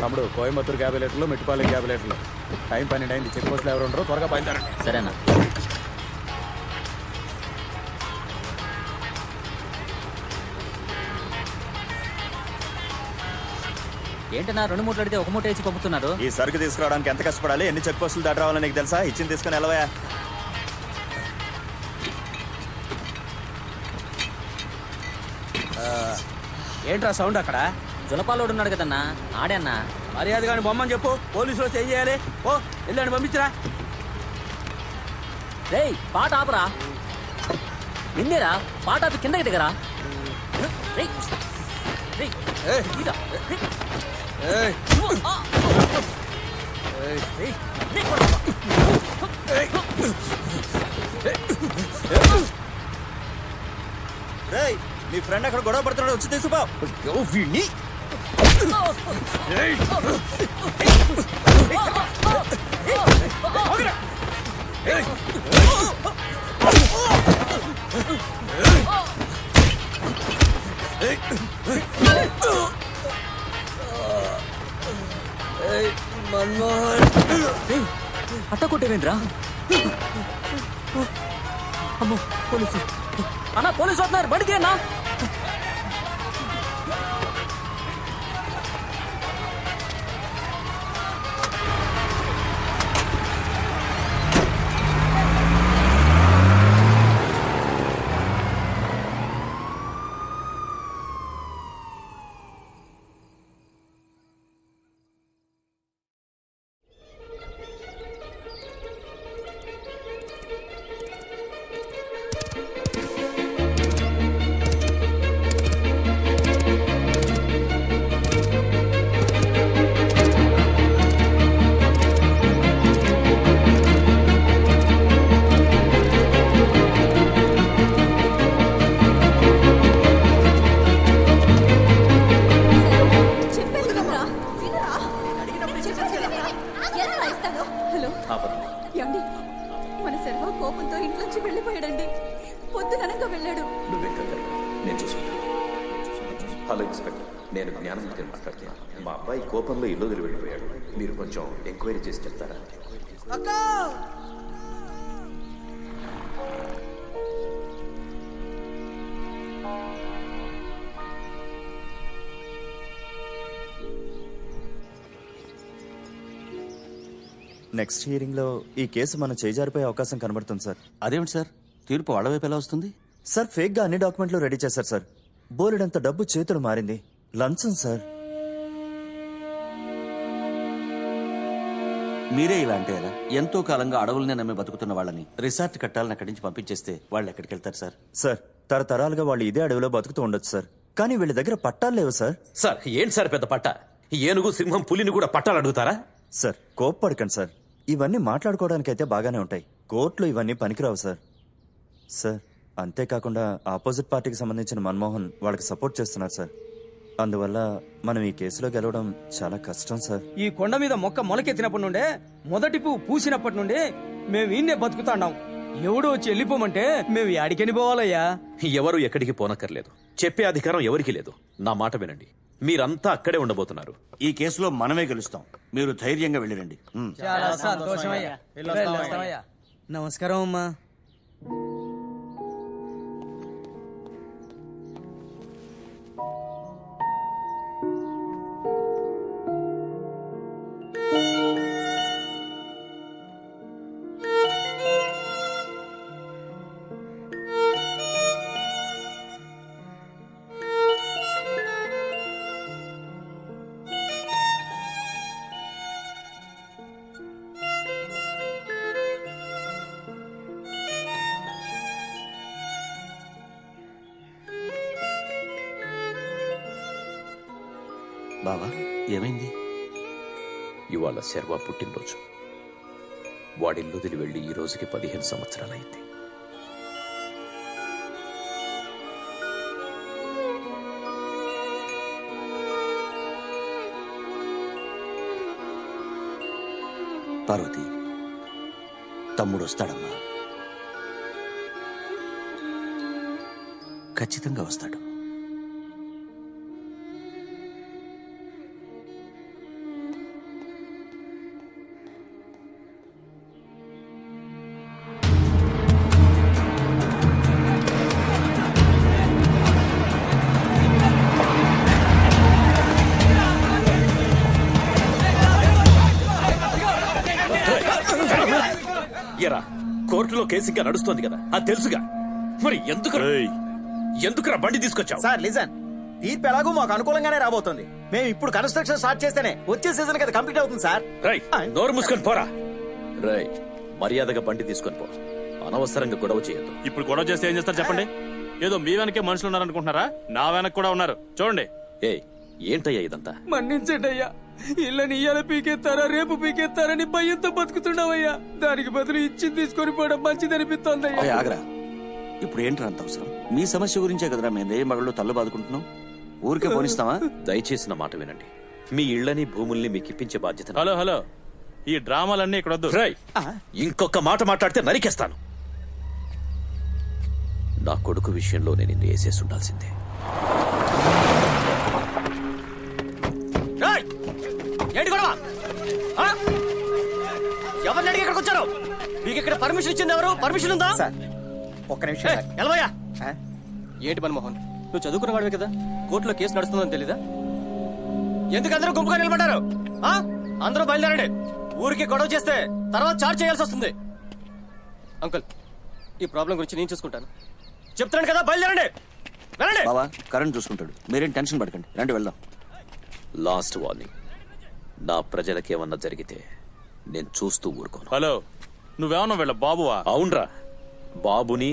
తమ్ముడు కోయంబత్తూరు 50 లీటర్లు, మెట్టుపాలెం 50 లీటర్లు. టైం 12 అయింది. చెక్ పోస్టులు ఎవరు ఉండరు, త్వరగా బయలుదేరండి. సరేనా? ఏంటన్నా 2 మూటలు అడితే 1 మూట వేసి పంపుతున్నారు? ఈ సరుకు తీసుకురావడానికి ఎంత కష్టపడాలి, ఎన్ని చెక్ పోస్టులు దాటి రావాలో నీకు తెలుసా? ఇచ్చింది తీసుకుని వెళ్ళవా. ఏంట్రా సౌండ్ అక్కడ? జులపాలోడు ఉన్నాడు కదన్నా, ఆడే అన్నా. మర్యాద కానీ బొమ్మని చెప్పు, పోలీసులు వస్తే ఏం చేయాలి? ఓ వెళ్ళండి, పంపించరా. రేయ్ పాట ఆపరా, నిన్నేరా పాట ఆపి కిందకి దిగరా. రేయ్, రేయ్, ఇదా, రేయ్. రేయ్, నీ ఫ్రెండ్ అక్కడ గొడవ పడుతున్నాడు, వచ్చి తీసుకుపో. వీడిని అట్ట కొట్టేవేంద్రా? అమ్మో పోలీసు అన్నా, పోలీసు వస్తున్నారు, బడికి అన్నా. మన శర్వ కోపంతో ఇంట్లోంచి వెళ్ళిపోయాడండి. పొద్దుననగా వెళ్ళాడు. నేను చూసుకుంటాను. హలో ఇన్స్పెక్టర్, నేను జ్ఞానంతో మాట్లాడుతున్నాను. మా అబ్బాయి కోపంలో ఇల్లు వదిలి వెళ్ళిపోయాడు. మీరు కొంచెం ఎంక్వైరీ చేసి చెప్తారా? నెక్స్ట్ హియరింగ్ లో ఈ కేసు మనం చేజారిపోయే అవకాశం కనబడుతుంది సార్. అదేమిటి సార్, తీర్పు వాళ్ళ వైపు ఎలా వస్తుంది? సార్ ఫేక్ గా అన్ని డాక్యుమెంట్లు రెడీ చేశారు సార్. బోలెడంత డబ్బు చేతులు మారింది, లంచం సార్. మీరే ఇలా అంటే ఎలా? ఎంతో కాలంగా అడవులనే నమ్మి బతుకుతున్న వాళ్ళని రిసార్ట్ కట్టాలని అక్కడి నుంచి పంపించేస్తే వాళ్ళు ఎక్కడికి వెళ్తారు సార్? సార్ తరతరాలుగా వాళ్ళు ఇదే అడవిలో బతుకుతూ ఉండొచ్చు సార్, కానీ వీళ్ళ దగ్గర పట్టాలు లేవు సార్. సార్ ఏంటి సార్ పెద్ద పట్ట? ఏనుగు, సింహం, పులిని కూడా పట్టాలు అడుగుతారా? సార్ కోప్పడకండి సార్, ఇవన్నీ మాట్లాడుకోవడానికైతే బాగానే ఉంటాయి, కోర్టులో ఇవన్నీ పనికిరావు సార్. సార్ అంతేకాకుండా ఆపోజిట్ పార్టీకి సంబంధించిన మన్మోహన్ వాళ్ళకి సపోర్ట్ చేస్తున్నారు సార్. అందువల్ల మనం ఈ కేసులో గెలవడం చాలా కష్టం సార్. ఈ కొండ మీద మొక్క మొలకెత్తినప్పటి నుండే, మొదటి పువ్వు పూసినప్పటి నుండి మేము ఈయన్నే బతుకుతాండాం. ఎవడో వచ్చి వెళ్ళిపోమంటే మేము యాడికని పోవాలయ్యా? ఎవరు ఎక్కడికి పోనక్కర్లేదు, చెప్పే అధికారం ఎవరికి లేదు. నా మాట వినండి, మీరంతా అక్కడే ఉండబోతున్నారు. ఈ కేసులో మనమే గెలుస్తాం, మీరు ధైర్యంగా వెళ్ళిరండి. చాలా సంతోషమయ్యా. నమస్కారం అమ్మా. బావా ఏమైంది? ఇవాళ శర్వ పుట్టినరోజు. వాడిల్లు వదిలి వెళ్ళి ఈ రోజుకి 15 సంవత్సరాలైంది. పార్వతి, తమ్ముడు వస్తాడమ్మా, ఖచ్చితంగా వస్తాడు. ఎరా కోర్టులో కేసు ఇంకా నడుస్తోంది కదా అది తెలుసుగా. మరి ఎందుకురా బండి తీసుకొచ్చావు? సార్ లిజన్, తీర్పు ఎలాగో మాకు అనుకూలంగానే రాబోతుంది. మేము ఇప్పుడు కన్స్ట్రక్షన్ స్టార్ట్ చేస్తేనే వచ్చే సీజన్ కదా కంప్లీట్ అవుతుంది సార్. రై నోరు మూసుకొని పోరా. రై మర్యాదగా బండి తీసుకొని పో. అనవసరంగా గొడవ చేయొద్దు. ఇప్పుడు గొడవ చేస్తే ఏం చేస్తారు చెప్పండి? ఏదో మీ వెనకే మనుషులు ఉన్నారనుకుంటున్నారా? నా వెనక కూడా ఉన్నారు, చూడండి. ఏయ్ ఏంటయ్యా ఇదంతా? మన్నించండి అయ్యా. ఇళ్ళని ఇయ్యాల పీకెత్తారా రేపు పీకెత్తారని భయంతో బతుకుతున్నావయ్యా. దానికి బదులు ఇచ్చి తీసుకొని పోవడం మంచిదనిపిస్తోంది అరే ఆగరా, ఇప్పుడు ఏంట్రా అంత అవసరం? మీ సమస్య గురించే కదరా మేము రే మగళ్ళు తల్లు బాదుకుంటున్నాం. ఊరికే పోనిస్తావా? దయచేసి నా మాట వినండి. మీ ఇళ్లని భూముల్ని మీకు ఇప్పించే బాధ్యత హలో హలో, ఈ డ్రామాలన్నీ ఇక్కడ వద్దు. రై ఇంకొక మాట మాట్లాడితే నరికేస్తాను. నా కొడుకు విషయంలో నేను ఇన్ని వేసేసి ఉండాల్సిందే. ఏంటి గొడవ? ఎవరిని అడిగి ఇక్కడికి వచ్చారు? మీకు ఇక్కడ పర్మిషన్ ఇచ్చింది ఎవరు? పర్మిషన్ ఉందా? ఒక్క నిమిషం ఎలవయ్యా. ఏంటి మన్మోహన్, నువ్వు చదువుకున్న వాడివే కదా, కోర్టులో కేసు నడుస్తుందని తెలీదా? ఎందుకు అందరూ గుంపుగా నిలబడ్డారు? అందరూ బయలుదేరండి. ఊరికి గొడవ చేస్తే తర్వాత చార్జ్ చేయాల్సి వస్తుంది. అంకుల్, ఈ ప్రాబ్లం గురించి నేను చూసుకుంటాను. చెప్తున్నాను కదా, బయలుదేరండి. వెళ్ళండి. బావా కరెంట్ చూసుకుంటాడు, మీరేం టెన్షన్ పడకండి, రండి వెళ్దాం. లాస్ట్ వార్నింగ్, నా ప్రజలకేమన్నా జరిగితే నేను చూస్తూ ఊరుకోను. హలో, నువ్వేమన్నా వీళ్ళ బాబువా? అవునరా, బాబుని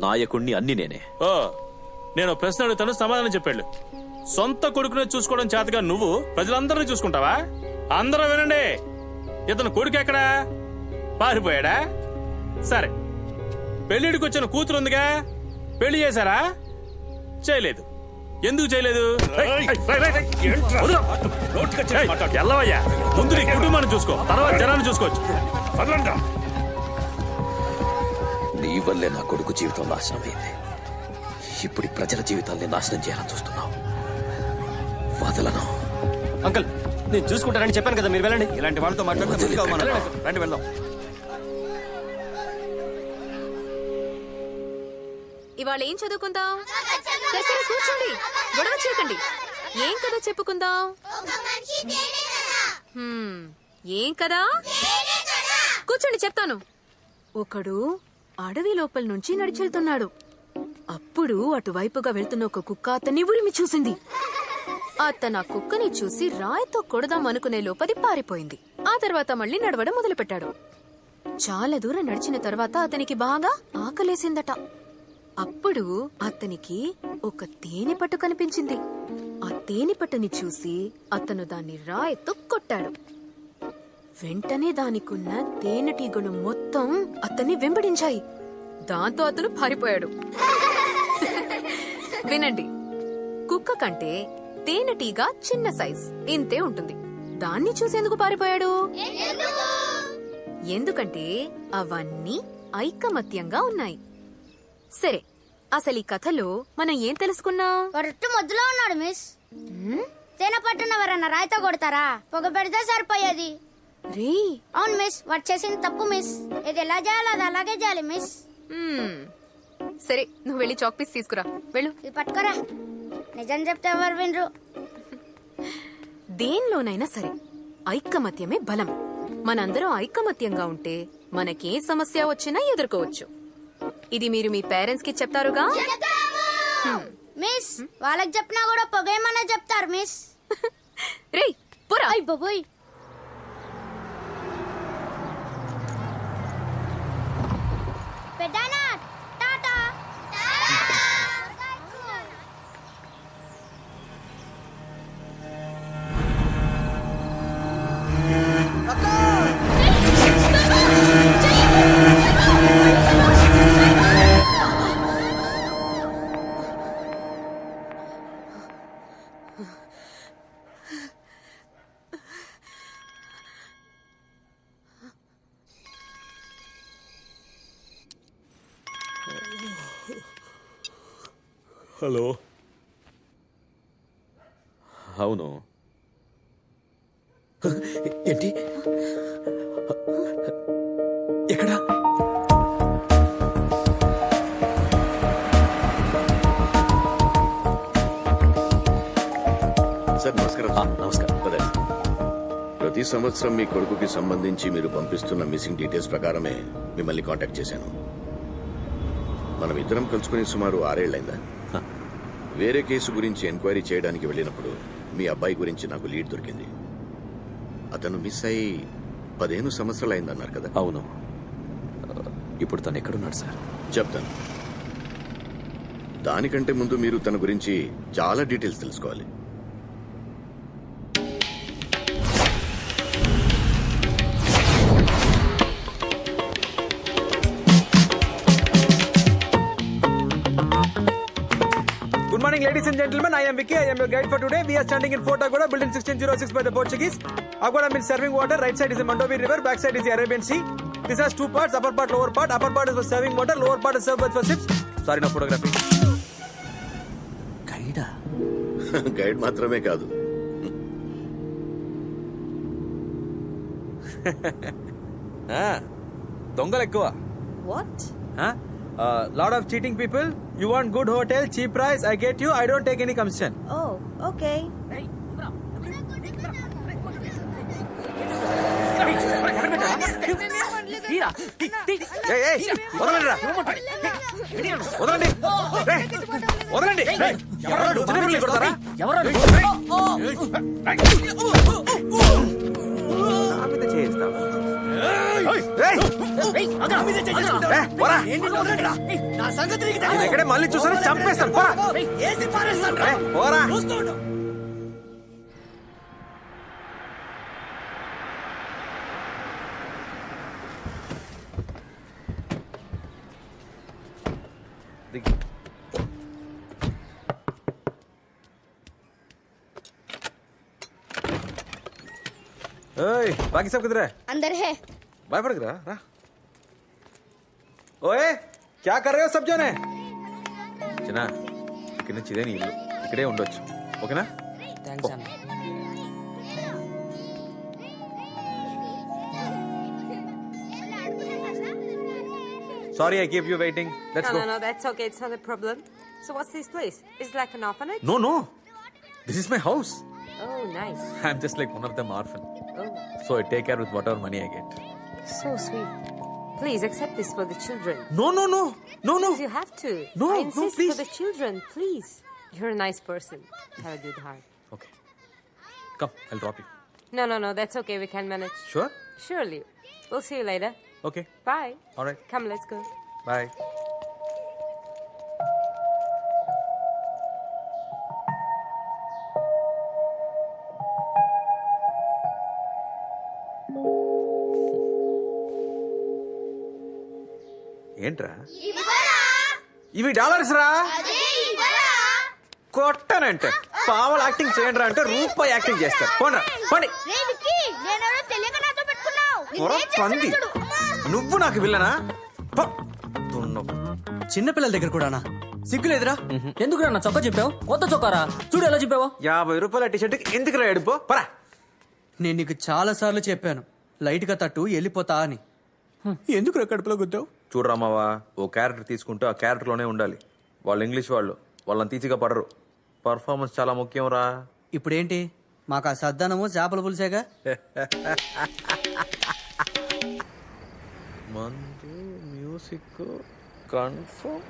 నాయకుణ్ణి అన్ని నేనే. ఓ, నేను ప్రశ్న అడుగుతాను, సమాధానం చెప్పాడు. సొంత కొడుకునే చూసుకోవడం చేతగా నువ్వు ప్రజలందరినీ చూసుకుంటావా? అందరూ వినండి, ఇతను కొడుకు ఎక్కడా? పారిపోయాడా? సరే, పెళ్లిడికి వచ్చిన కూతురు ఉందిగా, పెళ్లి చేశారా? చేయలేదు. ఎందుకు చేయలేదు? ఎల్లవయ్యా, ముందు నీ కుటుంబాన్ని చూసుకో, తర్వాత జనాన్ని చూసుకోవచ్చు. నీ వల్లే నా కొడుకు జీవితం నాశనం అయింది. ఇప్పుడు ఈ ప్రజల జీవితాల్ని నాశనం చేయాలని చూస్తున్నావు. వదలను. అంకుల్, నేను చూసుకుంటానని చెప్పాను కదా, మీరు వెళ్ళండి. ఇలాంటి వాళ్ళతో మాట్లాడితే రండి వెళ్దాం. ఇవాళ ఏం చదువుకుందాం? సరే సరే కూర్చోండి, గొడవ చేయకండి. ఏం కదా చెప్పుకుందాం? ఏం కదా? కూర్చోండి చెప్తాను. ఒకడు అడవి లోపల నుంచి నడిచెళ్తున్నాడు. అప్పుడు అటువైపుగా వెళ్తున్న ఒక కుక్క అతన్ని ఉరిమి చూసింది. అతను ఆ కుక్కని చూసి రాయితో కొడదాం అనుకునే లోపది పారిపోయింది. ఆ తర్వాత మళ్ళీ నడవడం మొదలుపెట్టాడు. చాలా దూరం నడిచిన తర్వాత అతనికి బాగా ఆకలేసిందట. అప్పుడు అతనికి ఒక తేనెపట్టు కనిపించింది. ఆ తేనెపట్టుని చూసి అతను దాన్ని రాయితో కొట్టాడు. వెంటనే దానికున్న తేనెటీగలు మొత్తం అతన్ని వెంబడించాయి. దాంతో అతను పారిపోయాడు. వినండి, కుక్క కంటే తేనెటీగ చిన్న సైజ్ ఇంతే ఉంటుంది. దాన్ని చూసేందుకు పారిపోయాడు? ఎందుకంటే అవన్నీ ఐకమత్యంగా ఉన్నాయి. సరే, అసలు ఈ కథలో మనం ఏం తెలుసుకున్నాం? వరట్టు మొద్దులో ఉన్నాడు మిస్. తేనె పట్టున ఎవరన్నా రాయితో కొడతారా? పొగ పెడితే సరిపోయేది. రే, అవును మిస్, వాడు చేసింది తప్పు మిస్. ఇది ఎలా చేయాలో అది అలాగే చేయాలి మిస్. సరే, నువ్వు వెళ్ళి చాక్ పీస్ తీసుకురా, వెళ్ళు. ఇది పట్టుకోరా, నిజం చెప్తే ఎవరు వినరు. దేనిలోనైనా సరే ఐకమత్యమే బలం. మనందరం ఐకమత్యంగా ఉంటే మనకే సమస్య వచ్చినా ఎదుర్కోవచ్చు. ఇది మీరు మీ పేరెంట్స్ కి చెప్తారుగా? మిస్, వాళ్ళకి చెప్పినా కూడా పొగేమన్నా చెప్తారు మిస్. రే పురా. బాబోయ్, పెద్దనా టాటా. హలో, అవును. ఏంటి? ఎక్కడా? సార్ నమస్కారం. నమస్కారం. ప్రతి సంవత్సరం మీ కొడుకుకి సంబంధించి మీరు పంపిస్తున్న మిస్సింగ్ డీటెయిల్స్ ప్రకారమే మిమ్మల్ని కాంటాక్ట్ చేశాను. మనం ఇద్దరం కలుసుకుని సుమారు 6 ఏళ్లైందా? వేరే కేసు గురించి ఎంక్వైరీ చేయడానికి వెళ్ళినప్పుడు మీ అబ్బాయి గురించి నాకు లీడ్ దొరికింది. అతను మిస్ అయి 15 సంవత్సరాలు అయిందన్నారు కదా? అవును. ఇప్పుడు తను ఎక్కడున్నాడు సార్? చెప్తాను. దానికంటే ముందు మీరు తన గురించి చాలా డీటెయిల్స్ తెలుసుకోవాలి. Good morning, ladies and gentlemen. I am Vicky. I am your guide for today. We are standing in Fort Agoda, building 1606 by the Portuguese. Agoda means serving water. Right side is the Mandovi River. Back side is the Arabian Sea. This has 2 parts: upper part, lower part. Upper part is for serving water. Lower part is served for ships. Sorry, no photography. గైడా? Guide మాత్రమే కాదు, దొంగలు ఎక్కువ. What? Lot of cheating people. You want good hotel, cheap price? I get you. I don't take any commission. Oh, okay. వదలండి. వదలండి. కొడతారా? ఎక్కడే మళ్ళీ చూసాను చంపేస్తాను. పోరా. బాకీ సబ్ కిధర్ హై? अंदर है। భయపడకురా రా. ఓయే క్యా కర్ రహే హో సబ్ జనే? చిన్నా ఇక్కడ నుంచి ఇదే నీ ఇల్లు, ఇక్కడే ఉండొచ్చు. ఓకేనా? థాంక్స్ అన్న. Sorry, I keep you waiting. Let's go. No, that's okay. It's not a problem. So what's this place? It's like an orphanage? No. This is my house. Oh, nice. I'm just like one of them orphan. Oh, So I take care with whatever money I get. so sweet. Please accept this for the children. No. Please, you have to. No, I no, insist please. for the children. Please. You're a nice person. Have a good heart. Okay. Come, I'll drop you. No. That's okay. We can manage. Sure? Surely. We'll see you later. Okay. Bye. All right. Come, let's go. Bye. ఏంట్రా ఇవి dollars రా? కొట్టనంటే పావలు acting చేయండి రా అంటే రూపాయి acting చేస్తారు. పోండి. పంది నువ్వు నాకు విల్లనా? చిన్నపిల్లల దగ్గర కూడానా? సిగ్గులేదురా? ఎందుకు నా చొక్కా చెప్పావు? కొత్త చొక్కారా? చూడు ఎలా చెప్పావు. 50 రూపాయల టీషర్ట్ ఎందుకు రా ఎడిపో పరా. నేను నీకు చాలా సార్లు చెప్పాను లైట్ గా తట్టు వెళ్ళిపోతా అని. ఎందుకు కడుపులో గుద్దావు? చూడరామావా, ఓ క్యారెక్టర్ తీసుకుంటూ ఆ క్యారెక్టర్ లోనే ఉండాలి. వాళ్ళు ఇంగ్లీష్ వాళ్ళు, వాళ్ళని తీసిగా పడరు. పర్ఫార్మెన్స్ చాలా ముఖ్యం రా. ఇప్పుడేంటి మాకు ఆ సద్దానము చేపల పులిసేగా? మందు మ్యూజిక్ కన్ఫర్మ్